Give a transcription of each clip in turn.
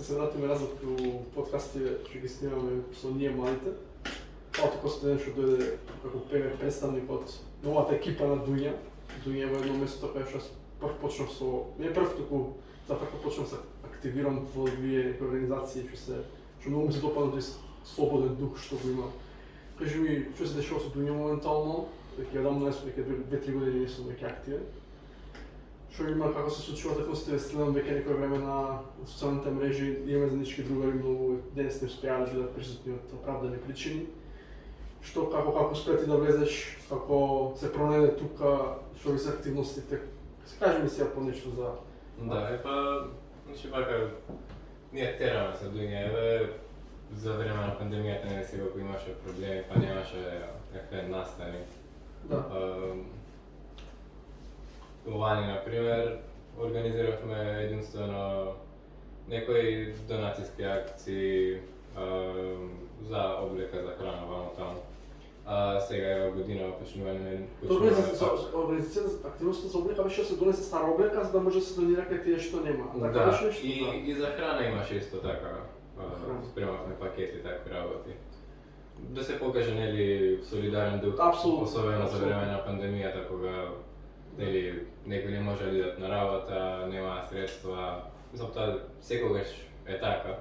се вратиме назад у подкастите што ги снимаме со ние младите. Тоа току студент што дојде како представник од новата екипа на Дуња. Дуња е во едно место кај што прв почнав не прв, туку запрво почнав се активирам во овие организации што многу ми се допадна тој слободен дух што го има. Кажи ми, што се дешава со Дуња моментално? Веќе одамна веќе 2-3 години не сум веќе активен. Што има, како се случува, така сте следам веќе некој време на социјалните мрежи, имаме заеднички другари, многу денес не успеале да бидат присутни од оправдани причини. Што, како успети да влезеш, како се пронајде тука, што ви се активностите? Се кажи ми сега по нешто за... Да, значи вака, ние тераме се Дуња, за време на пандемијата не сега ако имаше проблеми, па немаше какви настани. Да. Лани, например, организиравме единствено некои донацијски акции за облека за храна вамо таму. Сега е година почнуваме Организацијата активноста за облека беше да се донесе стара облека за да може да се донира кај тие што нема. Да, и за храна имаше исто така. Спремавме пакети, такви работи. Да се покаже, нели, солидарен дух, особено за време на пандемијата, кога нели, некои не може да идат на работа, нема средства. Мислам, тоа секогаш е така,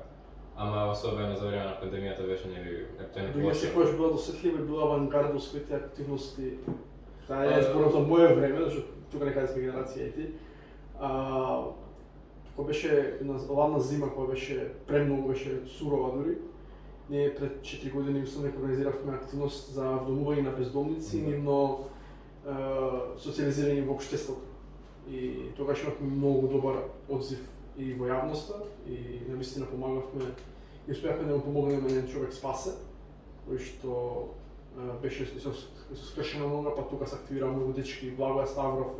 ама особено за време на пандемијата беше, нели, ептено Дуња секогаш била досетлива и била авангарда во своите активности. Таа е зборот за моје време, зашто тука некаде сме генерација и ти. Кога беше ладна зима, кога беше премногу, беше сурова дури, ние пред 4 години мислам дека организиравме активност за вдомување на бездомници, нивно социализирање во општеството. И тогаш имавме многу добар одзив и во јавноста и навистина помагавме и успеавме да му помогнеме на еден човек спасе, кој што беше со скршена нога, па тука се активира многу дечки, Благоја Ставров,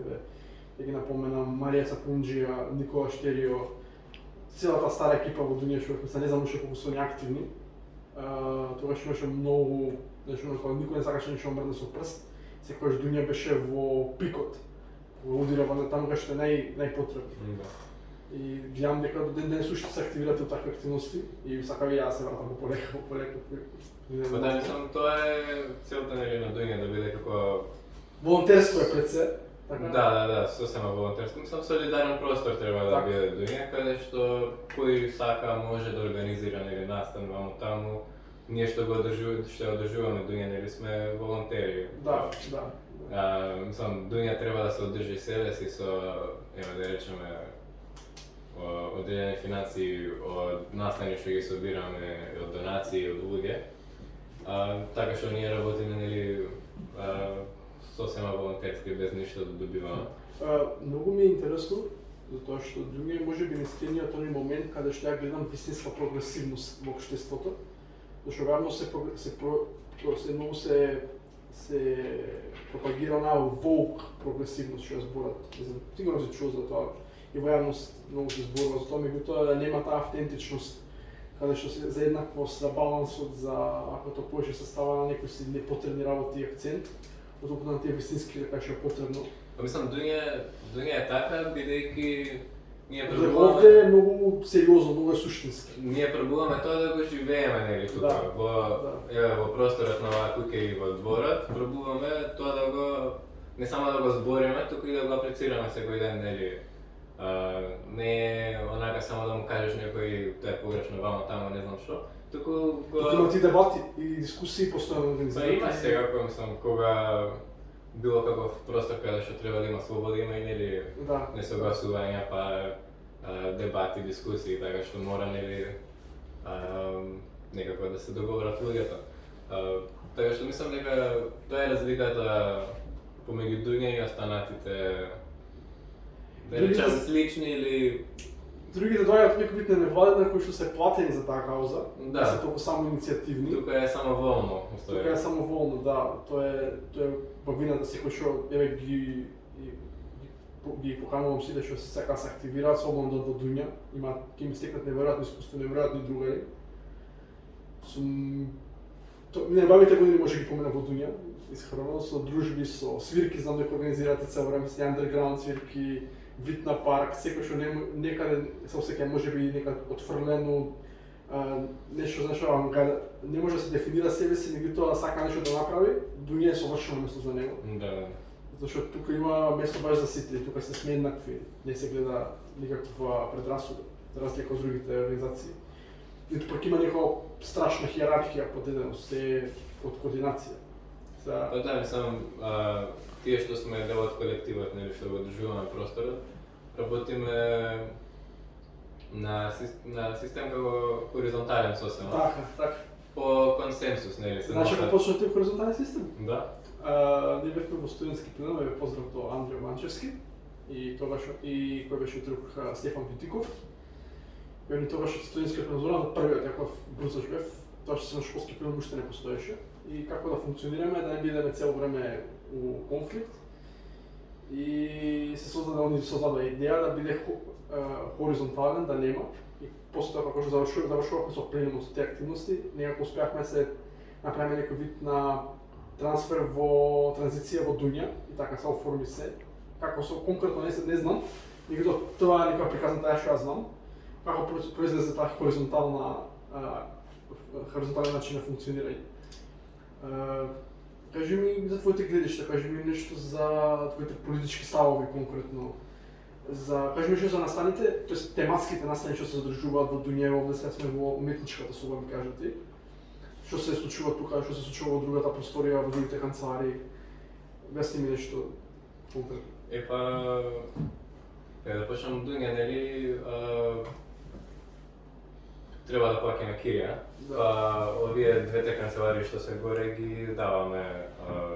да ги напоменам, Марија Сапунџија, Никола Штерио, целата стара екипа во Дуња, што не знам уште колку се они активни. Тогаш имаше многу, нешто кога никој не сакаше ништо мрдне со прст, секогаш Дуња беше во пикот, во удирава таму кај што е најпотребно. И гледам дека до ден денес уште се активирате од такви активности и сакам и јас се вратам полека. Па да, мислам, тоа е целта на Дуња, да биде како... Волонтерство е пред се. Да, сосема волонтерско. Мислам, солидарен простор треба да биде Дуња, каде што кој сака може да организира нели настан вамо таму. Ние што одржуваме Дуња, нели сме волонтери. Да. Мислам, Дуња треба да се одржи себе си со, да речеме, одредени финанси од настани што ги собираме, од донации, од луѓе. Така што ние работиме, нели, сосема волонтерски, без ништо да добиваме. Многу ми е интересно, затоа што Дуња може би наистина тој момент каде што ја гледам вистинска прогресивност во општеството, зашто реално многу се пропагира на воук прогресивност што ја зборат. Сигурно се чува за тоа и во јавност многу се зборува за тоа, меѓутоа нема таа автентичност каде што се за еднаквост, за балансот, за ако тоа повеќе се става на некои си непотребни работи и акцент, отколку на тие вистински дека што е потребно. Па мислам, Дуња е така, бидејќи ние пробуваме... Овде е многу сериозно, многу е суштински. Ние пробуваме тоа да го живееме, нели, тука, во просторот на оваа куќа и во дворот, пробуваме тоа да го, не само да го збориме, туку и да го аплицираме секој ден, нели. Не е онака само да му кажеш некој тоа е погрешно вамо таму, не знам што, туку го... Туку има ти дебати и дискусии постојано организирани. Има секако, мислам, кога било каков простор каде што треба да има слобода, има и нели несогласувања, па дебати, дискусии, така што мора нели некако да се договорат луѓето. Така што мислам дека тоа е разликата помеѓу Дуња и останатите, да речем слични или... Другите доаѓаат некои битни невладени кои што се платени за таа кауза, да се толку само иницијативни. Тука е само волно. Тука е само волно, да. Тоа е бавината секој што ги поканувам сите што се сака се активираат слободно до Дуња. Ќе им стекнат неверојатно искуство, неверојатни другари. Нејбавите години може ги помена во Дуња, исхрано со дружби, со свирки, знам дека организирате цел време, со underground свирки, вид на парк, секој што некаде се осеќа можеби некад отфрлено, нешто, знаеш, не може да се дефинира себе си, меѓутоа сака нешто да направи, дуње е совршено место за него. Да. Зашто тука има место баш за сите, тука се сме еднакви, не се гледа никаква предрасуда, за разлика од другите организации. Ниту пак има некоја страшна хиерархија, подеденост, се од координација. Па да, мислам, тие што сме дел од колективот, нели, што го одржуваме просторот, работиме на систем како хоризонтален сосема. Така. По консенсус, нели? Значи да почнете хоризонтален систем? Да. Ние бевме во студентски пленум, бе поздрав до Андрио Манчевски и кој беше друг Стефан Бютиков. Бе тогаш од студентски пленум, првиот јаков брузаш бев, тоа што се на школски пленум уште не постоеше. И како да функционираме, да не бидеме цело време у конфликт. И се создаде идеја да биде хоризонтален, да нема. И после тоа како што завршувавме со пленумот со тие активности, некако успеавме се направиме некој вид на трансфер во транзиција во дуња и така се оформи се. Како со конкретно не знам, меѓутоа тоа е некоја приказна таа што ја знам. Како произлезе таа хоризонтален начин на функционирање. Кажи ми за твоите гледишта, кажи ми нешто за твоите политички ставови конкретно. Кажи ми нешто за настаните, тоест тематските настани што се задржуваат во дуња, овде сега сме во уметничката соба, ми кажете. Што се случува тука, што се случува во другата просторија, во другите канцеларии. Објасни ми нешто конкретно. Да почнем од дуња, нели, треба да плаќаме кирија. Овие двете канцеларии што се горе ги даваме.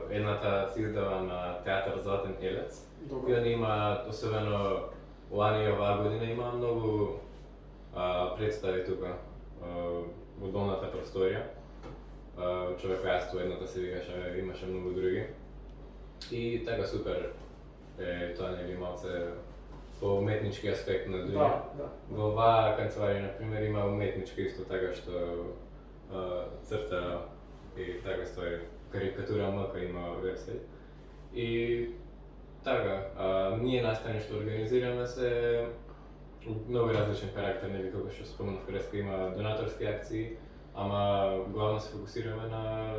Едната се издава на Театар Златен елец. И они имаат, особено лани и оваа година, има многу представи тука во долната просторија. Човекојаство едната се викаше, имаше многу други. И така супер е тоа, нели, малце по уметнички аспект на дуња. Во оваа канцеларија, например, има уметничка исто така што црта и така стои карикатура мъка има версија. И така, ние настани што организираме се многу различен карактер, нели, како што спомнав преска, има донаторски акции, ама главно се фокусираме на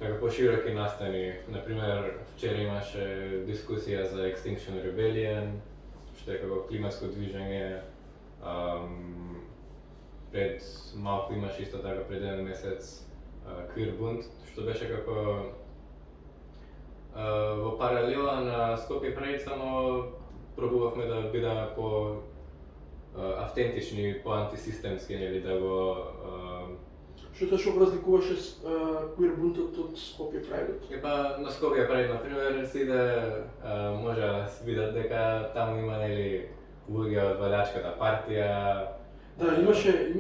така пошироки настани. Например, вчера имаше дискусија за Extinction Rebellion, што е како климатско движење. Пред малку имаше исто така, пред еден месец, Queer Bund, што беше како во паралела на Скопје Прайд, само пробувавме да бидеме по автентични, по антисистемски, нели, да го Што точно го разликуваше Queer Bund-от од Скопје Прайдот? На Скопје Прайд, например, сите може да се видат дека таму има, нели, луѓе од Валјачката партија. Да, имаше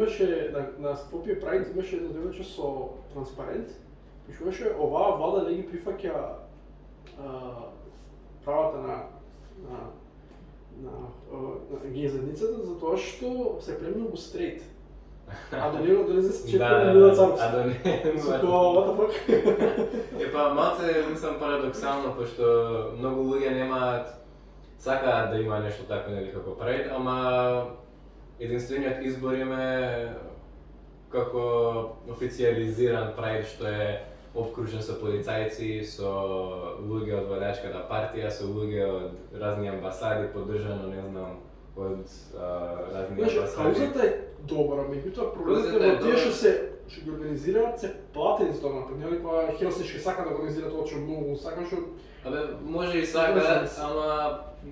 на Скопје Прайд имаше едно девојче со транспарент, пишуваше оваа влада не ги прифаќа правата на геј заедницата затоа што се премногу стрейт. А да не се чекаме Мила Царковски. А да не. What the fuck? Малце мислам парадоксално, пошто многу луѓе немаат, сакаат да има нешто така, нели, како Прайд, ама единствениот избор им е како официализиран Прайд што е обкружен со полицајци, со луѓе од Валјачката партија, со луѓе од разни амбасади, поддржано, не знам, од разни амбасади. Каузата е добра, меѓутоа проблемот е во тие што ги организираат се платени за тоа, например, некоја Хелсиншки сака да организира тоа што многу сака, што може и сака, ама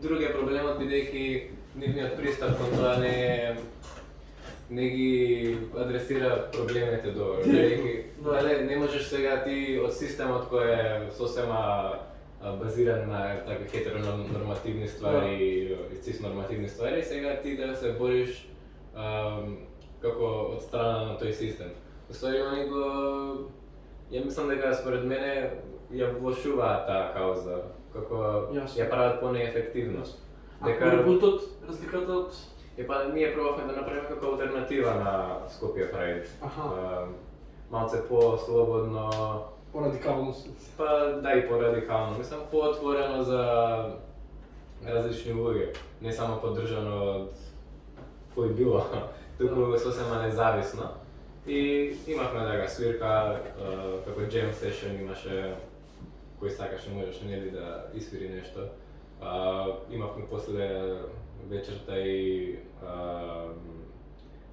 друг е проблемот бидејќи нивниот пристап кон тоа не ги адресира проблемите добро. Не можеш сега ти од системот кој е сосема базиран на така хетеронормативни ствари и цис-нормативни ствари, сега ти да се бориш како од страна на тој систем. Уствари, они го... Ја мислам дека според мене ја влошуваат таа кауза, како ја прават по-неефективно. А кој бунтот, разликата од... Ние пробавме да направиме како алтернатива на Скопје Прайд. Малце по-слободно... По-радикално. Да, и по-радикално. Мислам, по-отворено за различни луѓе, не само поддржано од кој било, туку сосема независно. И имавме така свирка, како jam session имаше, кој сакаше можеше нели да испири нешто. Имавме после вечерта и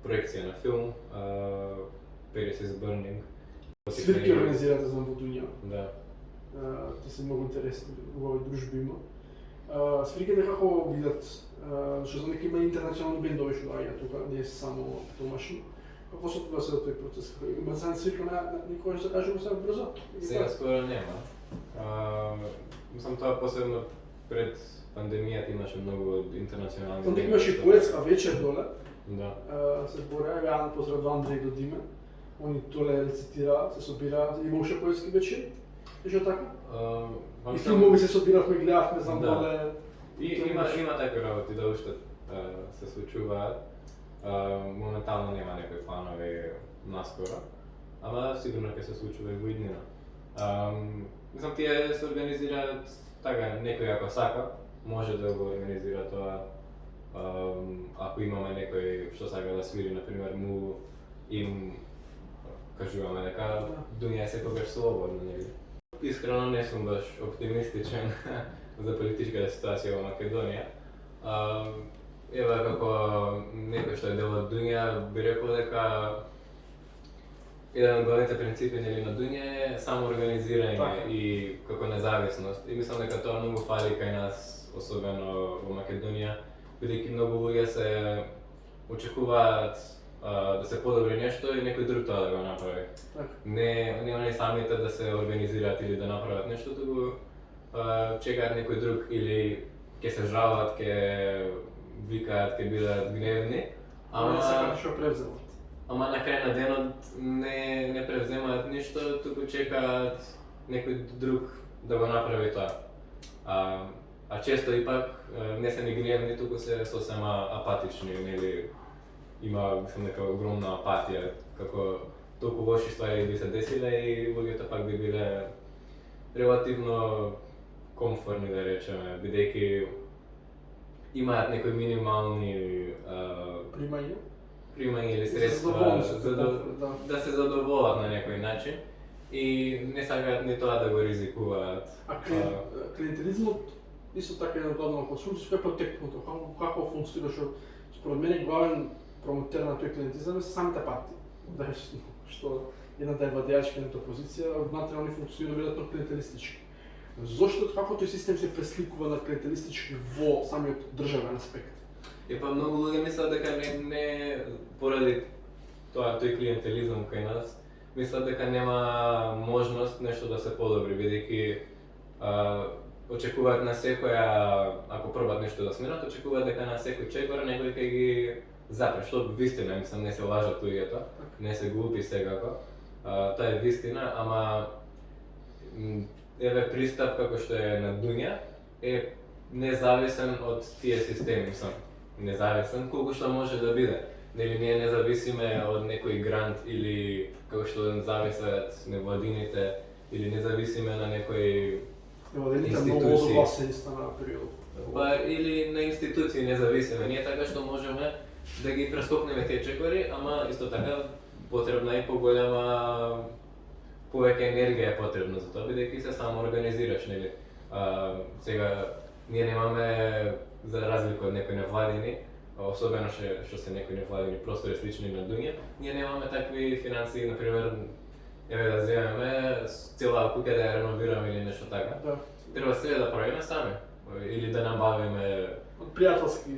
проекција на филм, Paris is Burning. Свирки организирате за во Дунја. Да. Ти се многу интересни, убави дружби има. Свирките како видат, што знам дека има интернационални бендови што доаѓаат тука, не е само домашни. Како се тоа тој процес? Има за свирка на никој што кажемо сега брзо? Сега скоро нема. Мислам тоа посебно пред пандемијата имаше многу интернационални. Там имаше и поетска вечер доле. Да. Се збореа, ја поздрав до Андреј и до Диме. Они доле рецитираат, се собираат, има уште поетски вечери. Беше така? И филмови се собиравме, гледавме, знам доле. Има такви работи да уште се случуваат. Моментално нема некои планови наскоро, ама сигурно ќе се случува и во иднина. Мислам, тие се организираат така, некој ако сака, може да го организира тоа. Ако имаме некој што сака да свири, например, му им кажуваме дека Дунја е секогаш слободна, нели? Искрено не сум баш оптимистичен за политичката ситуација во Македонија. Ева како некој што е дел од Дунја би рекол дека еден од главните принципи нели на Дунја е самоорганизирање и како независност. И мислам дека тоа многу фали кај нас, особено во Македонија, бидејќи многу луѓе се очекуваат да се подобри нешто и некој друг тоа да го направи. Не они самите да се организираат или да направат нешто, туку чекаат некој друг или ќе се жалат, ќе викаат, ќе бидат гневни, ама сакаат што превземат. Ама на крај на денот не превземаат ништо, туку чекаат некој друг да го направи тоа. А често ипак не се ни гневни, туку се сосема апатични, нели има мислам нека огромна апатија, како толку лоши ствари би се десиле и луѓето пак би биле релативно комфортни да речеме, бидејќи имаат некои минимални примања или средства да се задоволат на некој начин и не сакаат ни тоа да го ризикуваат. Клиентелизмот исто така е еден главен консулт, што е потекнато, како функционира, што според мене главен промотер на тој клиентизам е самите партии. Што едната е владеачка, едната опозиција, внатре они функционираат веројатно клиентелистички. Зошто како тој систем се пресликува на клиентелистички во самиот државен аспект? Па многу луѓе мислат дека не поради тој клиентелизам кај нас, мислат дека нема можност нешто да се подобри, бидејќи очекуваат на секоја, ако пробат нешто да сменат, очекуваат дека на секој чекор некој ќе ги запре, што вистина, мислам, не се лажат луѓето, не се глупи секако. Тоа е вистина, ама еве пристап како што е на Дунја е независен од тие системи, мислам, независен колку што може да биде. Нели ние не зависиме од некој грант или како што зависат невладините или не зависиме на некој институции. Па или на институции не зависиме. Ние така што можеме да ги прескокнеме тие чекори, ама исто така потребна и поголема повеќе енергија е потребна за тоа, бидејќи се само организираш, нели? Сега ние немаме, за разлика од некои невладини, особено што се некои невладини простори слични на Дунја, ние немаме такви финансии, например, еве да земеме цела куќа да ја реновираме или нешто така. Треба се да правиме сами или да набавиме од пријателски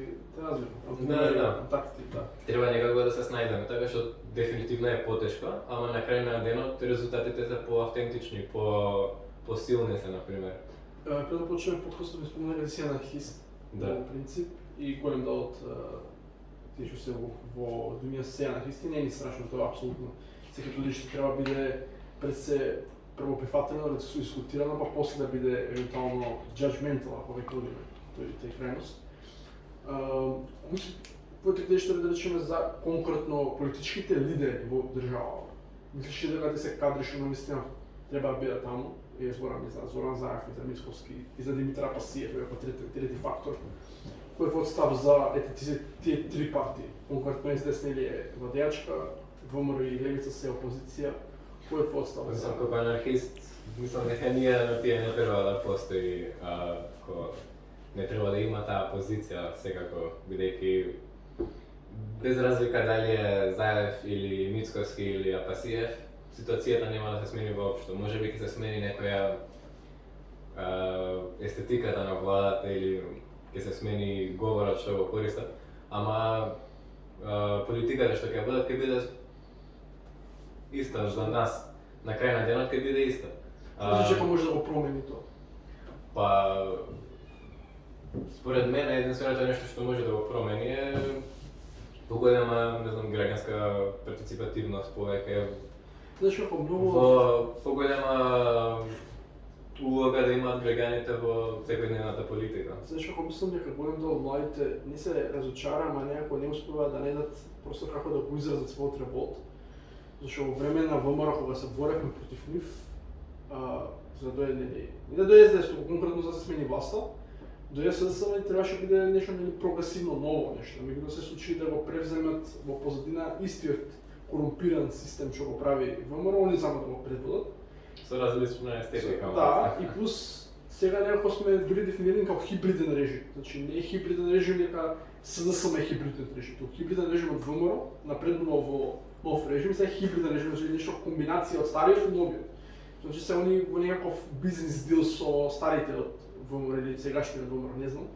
контакти, Треба некако да се снајдеме, така што дефинитивно е потешко, ама на крај на денот резултатите се поавтентични, посилни се, например. Пред да почнеме подкастот ми спомнаа дека си анархист, во принцип, и голем дел од тие што се во Дунја се анархисти, не е ни страшно тоа, апсолутно. Секој луѓе што треба биде пред се прво прифатено, да се дискутирано, па после да биде евентуално judgmental, ако веќе одиме тој крајност. Твоите гледиште да речеме за конкретно политичките лидери во државата. Мислиш дека се кадри што наистина треба да бидат таму е зборам и за Зоран Заев и за Мицковски и за Димитар Апасиев како трети фактор, кој водстав за тие три партии, конкретно СДСН е владеачка, ВМРО и Левица се опозиција, кој е водстав за... Сам како анархист, мислам дека ние на тие не треба да постои, не треба да има таа позиција секако, бидејќи без разлика дали е Заев или Мицковски или Апасиев, ситуацијата нема да се смени воопшто. Може би ќе се смени некоја естетиката на владата или ќе се смени говорот што го користат, ама политиката што ќе биде иста за нас. На крај на денот ќе биде иста. Значи дека може да го промени тоа? Па според мене единственото нешто што може да го промени е поголема, не знам, граѓанска партиципативност, повеќе Значи како многу поголема улога да имаат граѓаните во секојдневната политика. Знаеш како мислам дека голем дел од младите не се разочара, ама некако не успеvaат да најдат просто како да го изразат својот револт. Зашто во време на ВМРО кога се боревме против нив, за да дојде не да дојде СДС, туку конкретно за да се смени власта, дојде СДСМ и требаше да биде нешто прогресивно ново нешто, меѓутоа се случи да го превземат во позадина истиот корумпиран систем што го прави ВМРО, они само да го предводат. Со различна естетика. Да, и плюс сега некако сме дури дефинирани како хибриден режим. Значи не е хибриден режим дека СДСМ е хибриден режим. Тоа хибриден режим од ВМРО напреднува во нов режим, сега е хибриден режим, значи нешто комбинација од стариот и новиот. Значи се они во некаков бизнис дил со старите од ВМРО или сегашниот ВМРО, не знам.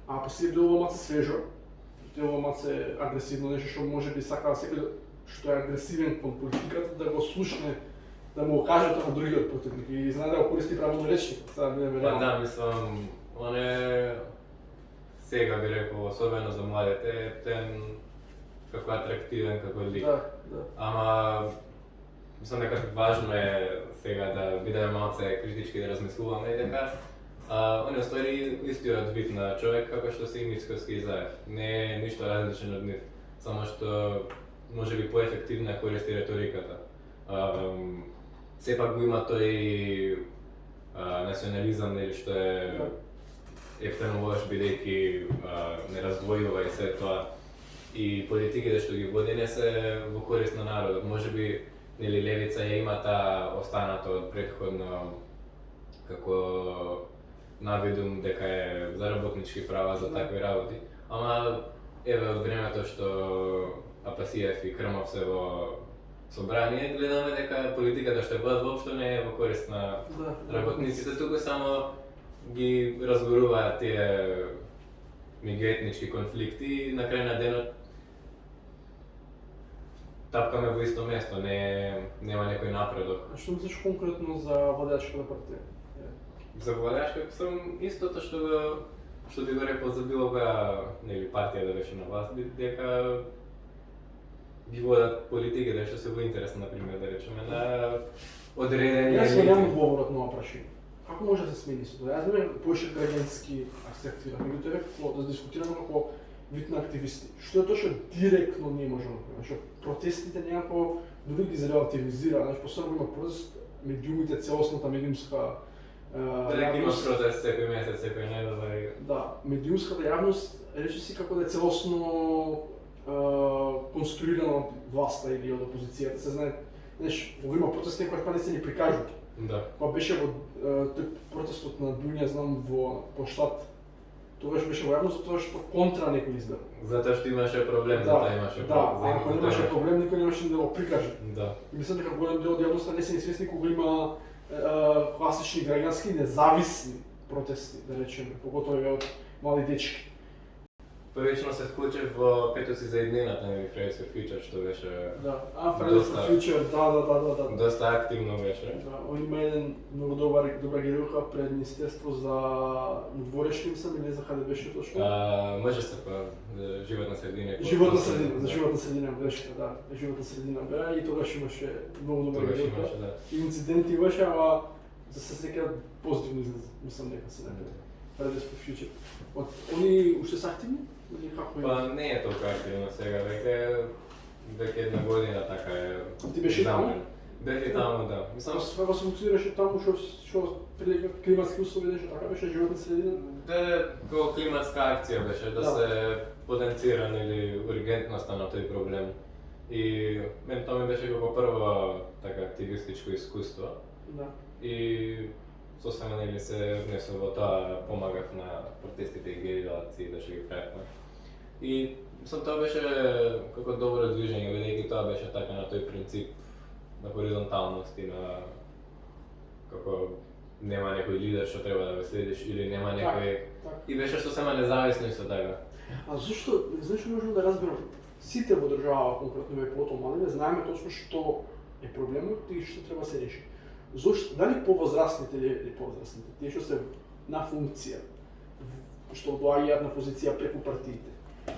А па се делува маце свежо, делува маце агресивно, нешто што може би сака секој што е агресивен кон политиката да го слушне, да му каже тоа на другиот противник и знае да го користи правилно речник. Сега не ме Да, мислам, он е сега би рекол, особено за младите, тен како атрактивен, како лик. Да. Ама мислам дека важно е сега да бидеме малце критички да размислуваме и дека он е ствари истиот вид на човек како што се и Мицковски и Заев. Не е ништо различен од нив, само што може би поефективно користи реториката. Сепак го има тој национализам или што е ефтено лош бидејќи не раздвојува и се тоа. И политиките што ги води не се во корист на народот. Може би нели левица ја има таа останата од претходно како навидум дека е за работнички права, за такви работи. Ама еве од времето што Апасиев и Крмов се во собрание, гледаме дека политиката што водат воопшто не е во корист на работниците, туку само ги разгоруваат тие меѓуетнички конфликти и на крај на денот тапкаме во исто место, нема некој напредок. А што мислиш конкретно за владеачката партија? За владеачката сум истото што би го рекол за било која нели партија да беше на власт, дека ги водат политиките што се во интерес, например, да речеме, на одредени Јас немам одговорот на ова прашање. Како може да се смени се тоа? Јас немам поише граѓански акцентира, меѓутоа како да дискутираме како вид на активисти. Што е тоа што директно не можеме да направиме? Што протестите некако дури ги зарелативизира, значи посебно има протест, медиумите, целосната медиумска Дека има протест секој месец, секој недела. Да, медиумската јавност речиси како да е целосно конструирана од власта или од опозицијата. Се знае, знаеш, кога има протести кои па не се ни прикажуваат. Да. Кога беше во тој протестот на Дуња, знам во Поштат, тогаш беше во јавност затоа што контра некој избера. Затоа што имаше проблем, затоа имаше проблем. Да, ако немаше проблем, никој немаше да го прикаже. Да. И мислам дека голем дел од јавноста не се ни свесни кога има класични граѓански независни протести, да речеме, поготово од мали дечки. Првично се вклучив во петоци за еднината на Fridays for Future, што беше... Да, Fridays for Future, да. Доста активно беше. Да, он има еден многу добра геројка пред Министерство за надворешни, мислам, или за каде беше точно? МЖСП, за животна средина. За животна средина беше, да, животна средина бе и тогаш имаше многу добра геројка. Инциденти имаше, ама за се среќа позитивно излезе, мислам дека се некаде. Fridays for Future. Они уште се активни? Или како е? Па не е толку активно сега, веќе една година така е. Ти беше таму? Дефинитивно да. Мислам, Ако се функционираше таму што прилика климатски услови, нешто така беше, животна средина. да како климатска акција беше, да Да. се потенцира или ургентноста на тој проблем. И мен тоа ми беше како прво така активистичко искуство. Да. И сосема нели се внесов во тоа, помагав на протестите и геrilации да што ги правевме. И мислам тоа беше како добро движење, бидејќи тоа беше така на тој принцип на хоризонталност и на како нема некој лидер што треба да го следиш или нема некој така. и беше сосема независно исто така. А зашто, знаеш, можам да разберам, сите во држава, конкретно ве потомале, знаеме точно што е проблемот и што треба да се реши. Зошто, дали повозрастните или повозрастните, тие што се на функција, што доаѓаат на позиција преку партиите,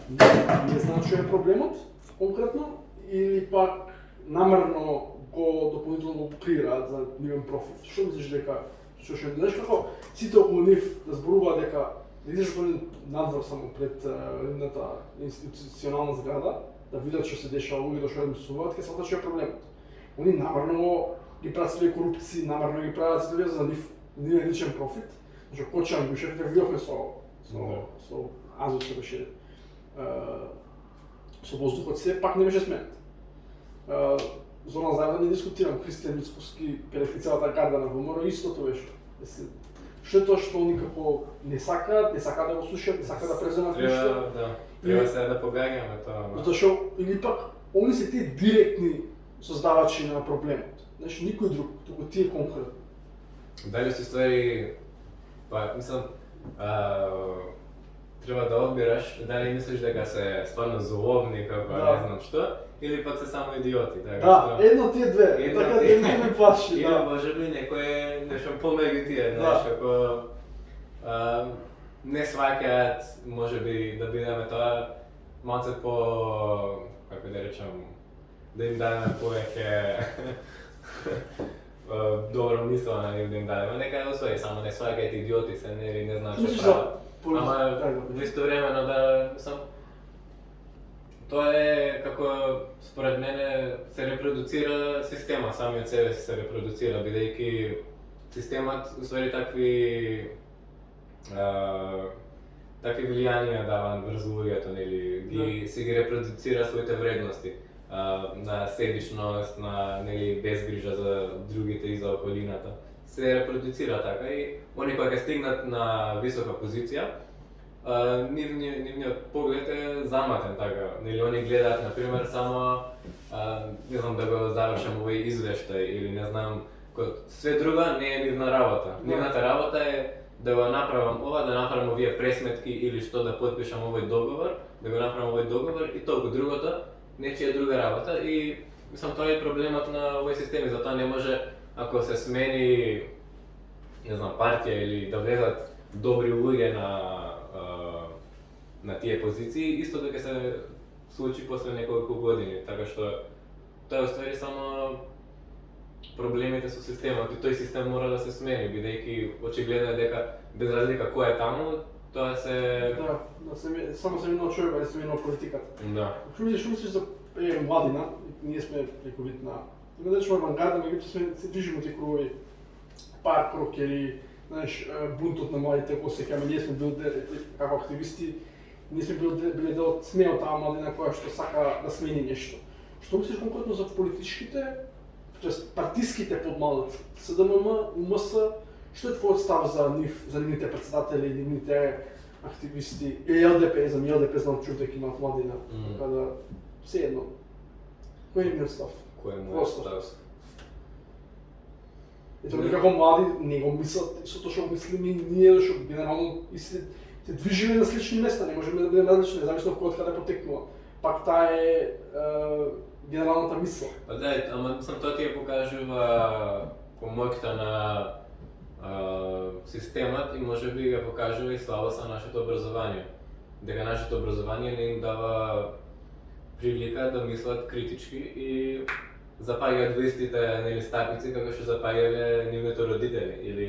не знаат што е проблемот конкретно или пак намерно го дополнително го креираат за нивен профит. Што мислиш дека што ќе знаеш како сите околу нив да зборуваат дека да идеш во надвор само пред едната институционална зграда, да видат што се дешава, луѓето што размислуваат, ќе сватат што е проблемот. Они намерно ги прават своји корупции, намерно ги прават сите за нивен личен профит. Значи Кочан Гушев ја видовме со Азот што беше со воздухот се пак не беше сменет. Зоран Зајден не дискутирам, Кристијан Мицкоски, пред целата гарда на ВМРО, истото беше. Што е тоа што они како не сакаат да го слушаат, не сакаат да преземат ништо. Треба сега да погаѓаме тоа. Затоа што или пак они се тие директни создавачи на проблемот. Значи никој друг, туку тие конкретно. Дали се ствари, па мислам, треба да одбираш дали мислиш дека се стварно злобни како не знам што, или пак се само идиоти, така Да, едно тие две, така да не ме плаши, или да. може би некој нешто помеѓу тие, знаеш, како не сваќаат, може би да бидеме тоа малце по, како да речам, да им дадеме повеќе добро мисло на нив да им дадеме, нека освои, само не сваќаат идиоти се, нели не знаат што прават. Ама во исто времено да сам тоа е како според мене се репродуцира система, самиот себе се репродуцира бидејќи системот усвари такви влијанија дава врз луѓето, нели ги се ги репродуцира своите вредности на себичност, на нели безгрижа за другите и за околината. Се репродуцира така и они кога ќе стигнат на висока позиција, нивниот поглед е заматен така. Нели они гледаат на пример само не знам да го завршам овој извештај или не знам све друго не е нивна работа. Нивната работа е да го направам ова, да направам овие пресметки или што да потпишам овој договор, да го направам овој договор и толку другото нечија друга работа и мислам тоа е проблемот на овој систем, затоа не може ако се смени не знам партија или да влезат добри луѓе на тие позиции, исто дека се случи после неколку години, така што тоа е уствари само проблемите со системот и тој систем мора да се смени, бидејќи очигледно е дека без разлика кој е таму, тоа се само се менува човек, не се менува политиката. Да. Што мислиш за младина? Ние сме преку вид на има да речеме авангарда, меѓутоа се движиме тие кругови парк рокери, знаеш, бунтот на младите, ако се сеќаваме, ние сме били како активисти, ние сме били дел од смелата младина која што сака да смени нешто. Што мислиш конкретно за политичките, тоест партиските подмладоци, СДММ, УМС, што е твојот став за нив, за нивните председатели, нивните активисти, или ЛДП, за ЛДП знам чув дека имаат младина, така да се едно. Кој е нивниот став? Кој е мојот став? Ето како млади не го мислат со тоа што мислиме ние, што генерално се движиме на слични места, не можеме да бидеме различни, независно од каде потекнува. Пак таа е генералната мисла. Па да, ама мислам тоа ти ја покажува помојката на системот и можеби ја покажува и слабоста на нашето образование. Дека нашето образование не им дава прилика да мислат критички и запаѓаат во истите нели стапици како што запаѓале нивните родители или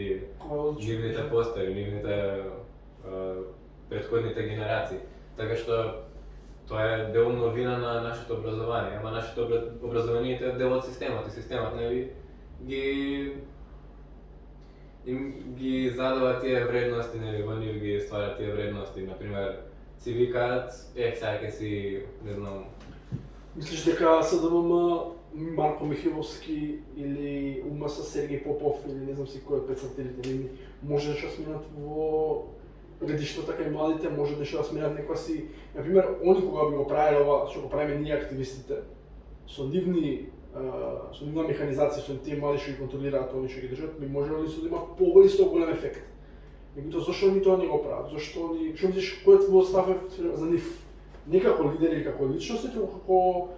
нивните постари, нивните претходните генерации. Така што тоа е дел новина на нашето образование, ама нашето образование е дел од системот, и системот нели ги задава тие вредности, нели во нив ги ствара тие вредности, например, си викаат, сега ќе си, не знам. Мислиш дека СДММ, Марко Михайловски или УМС Сергеј Попов или не знам си кој од председателите ними може да ќе сменат во редиштата така и младите, може да ќе сменат некоја си, например, они кога би го правеле ова, што го правиме ние активистите, со нивна механизација, со тие млади што ги контролираат, они што ги држат, би можело ли да има поголисто голем ефект. Меѓутоа, зашто они тоа не го прават? Зашто они, што мислиш, кој е твојот став за нив? Не како лидери или како личности, туку како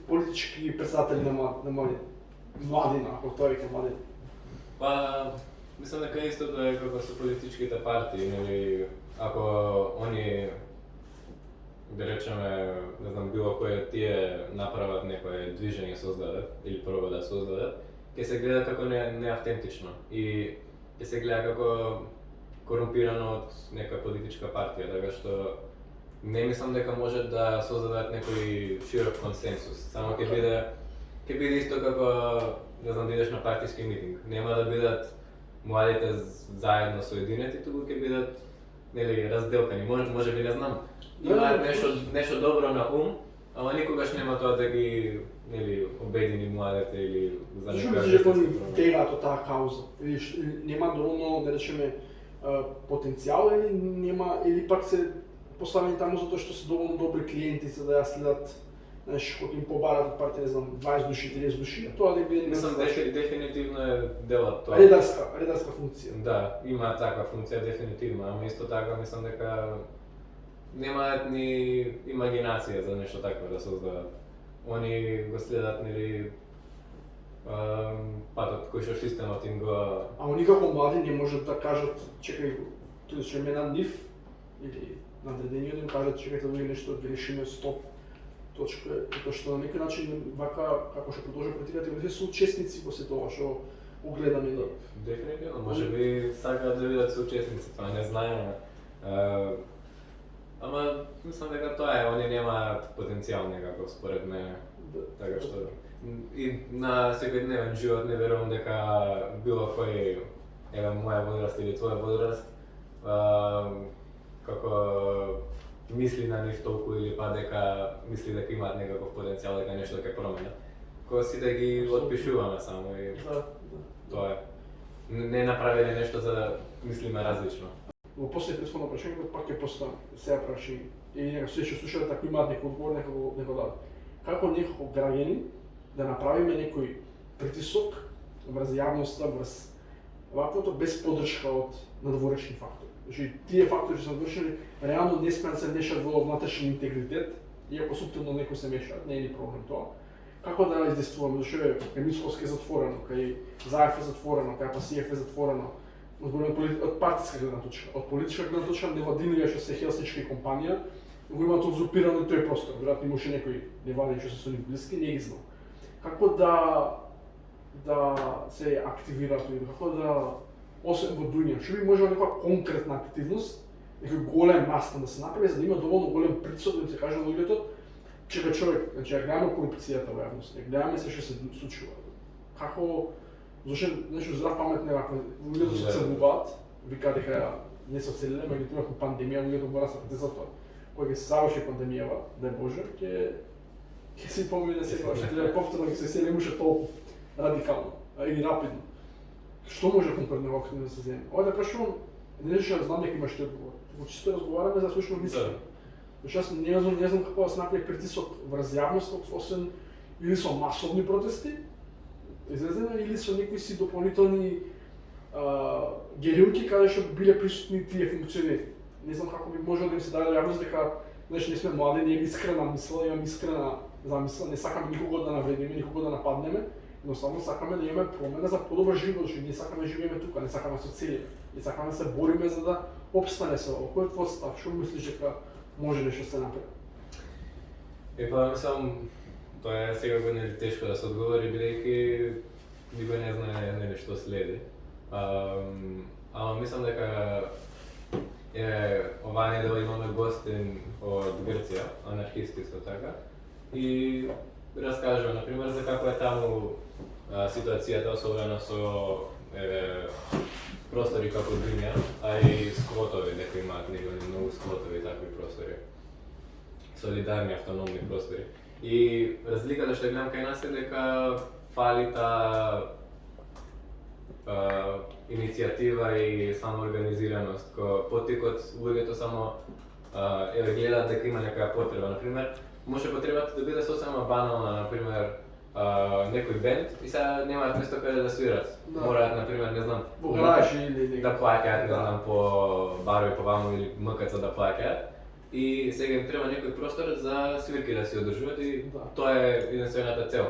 политички председатели на младина, ако тоа веќе младина. Па, мислам дека истото е како со политичките партии, нели, ако они, да речеме, не знам, било кој тие направат некое движење создадат или пробат да создадат, ќе се гледа како неавтентично и ќе се гледа како корумпирано од нека политичка партија, така што не мислам дека може да создадат некој широк консенсус, само ќе биде исто како, не знам, да идеш на партиски митинг. Нема да бидат младите заедно соединети, туку ќе бидат, нели, разделкани. Може би, не знам, имаат нешто добро на ум, ама никогаш нема тоа да ги, нели, обедини младите или за Зашто некоја мислиш дека они тегаат од таа кауза? Или нема доволно, да речеме, потенцијал или пак се поставени таму затоа што се доволно добри клиенти за да ја следат, знаеш, кога им побарат од партија, не знам, 20 души, 30 души, тоа да биде Мислам, дефинитивно е дел од тоа. Редарска функција. Да, има таква функција дефинитивно, ама исто така мислам дека немаат ни имагинација за нешто такво да создадат. Они го следат, нели, патот кој што системот им го... А они како млади не можат да кажат, чекај, тој што ме над нив, или надредениот им кажат, чекајте да нешто да решиме, стоп, точка, тоа што на некој начин вака, како што продолжа политиката, и се учесници во се тоа што огледаме ние. Дефинитивно, може би сакаат да бидат соучесници, тоа не знаеме. Ама мислам дека тоа е, они немаат потенцијал некако според мене. Така што и на секојдневен живот не верувам дека било кој, еве моја возраст или твоја возраст, како мисли на нив толку или па дека мисли дека имаат некаков потенцијал дека нешто ќе променат. Кога сите ги отпишуваме само и тоа е. Не направиле нешто за да мислиме различно. Во после претходно прашање пак ќе поставам сега прашање и нека се што слушаат ако имаат некој одговор нека го дадат. Како некој граѓанин да направиме некој притисок врз јавноста, врз ваквото без поддршка од надворешни фактори. Значи тие фактори што се надворешни реално не сме да се мешаат во внатрешен интегритет, иако суптилно некој се мешаат, не е ни проблем тоа. Како да издействуваме, зашто кај Мисковски е затворено, кај Заев е затворено, кај Пасиев е затворено, од партиска гледна точка. Од политичка гледна точка невладинија што се хелсиничка компанија, го имаат узурпирано и тој простор. Веројатно имаше некои невладини што се со нив блиски, не ги знам. Како да се активира тој, како да освен во Дуња, што би можела некоја конкретна активност, некој голем настан да се направи за да има доволно голем притисок да се каже на луѓето, чека човек, значи ја гледаме корупцијата во јавност, ја гледаме се што се случува. Како зашто нешто здрав памет не вакво, луѓето се црвуваат, викаат дека не се оцелиле, меѓутоа имавме пандемија, луѓето мора да се притесат тоа. Кога ќе се заврши пандемијава, дај Боже, ќе се помине секоја што треба повторно ќе се сели уште толку радикално или рапидно. Што може конкретно вакво да се земе? Ова да прашувам, не што знам дека имаш тој одговор, туку чисто разговараме за слушно мислење. Зашто јас не знам како да се направи притисок врз јавноста, освен или со масовни протести, излезено, или со некои си дополнителни герилки каде што биле присутни тие функционери. Не знам како би можело да им се даде јавност дека значи не сме млади, не имаме искрена мисла, имаме искрена замисла, не сакаме никого да навредиме, никого да нападнеме, но само сакаме да имаме промена за подобар живот, што ние сакаме да живееме тука, не сакаме да се оцелиме, не сакаме да се бориме за да опстане се ово. Кој е твој став? Што мислиш дека може нешто се направи? Па мислам, тоа е секако нели тешко да се одговори бидејќи никој не знае нели што следи. Ама мислам дека Ova nedjelja imamo gostin od Grcija, anarhisti isto taka. I razkažu, na primjer, za kako je tamo situacija ta особена со prostori kako Grinja, a i skvotovi neki imaат, много skvotovi takvi prostori. Солидарни, автономни простори. И разликата што гледам кај нас е дека фали таа иницијатива и самоорганизираност, кој поттикот луѓето само гледаат дека има некоја потреба. Например, може потребата да биде сосема банална, например, некој бенд и сега немаат место каде да свират. Мораат, например, не знам, да плаќаат, не знам, по барови, по ваму или МКЦ да плаќаат. И сега им треба некој простор за свирки да се одржуваат и тоа е единствената цел.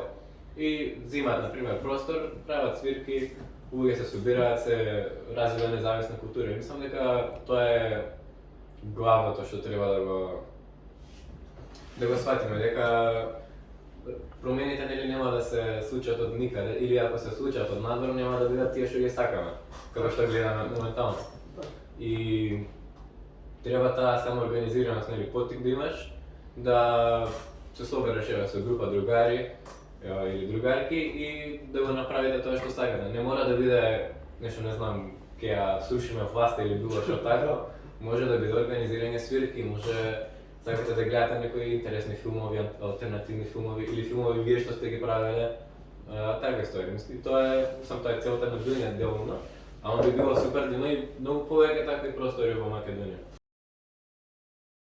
И взимаат, например, простор, прават свирки, луѓе се собираат, се развива независна култура. И мислам дека тоа е главното што треба да го сватиме, дека промените нели нема да се случат од никаде, или ако се случат од надвор, нема да бидат тие што ги сакаме, како што гледаме моментално. И треба таа самоорганизираност, нели, поттик да имаш, да се собереш со група другари или другарки и да го направите тоа што сакате. Не мора да биде нешто, не знам, ке ја сушиме власта или било што така. Може да биде организирање свирки, може сакате да гледате некои интересни филмови, алтернативни филмови или филмови вие што сте ги правеле, така стои. И тоа е, тоа е целата на Гринја делумно, а он би било супер да има и многу повеќе такви простори во Македонија.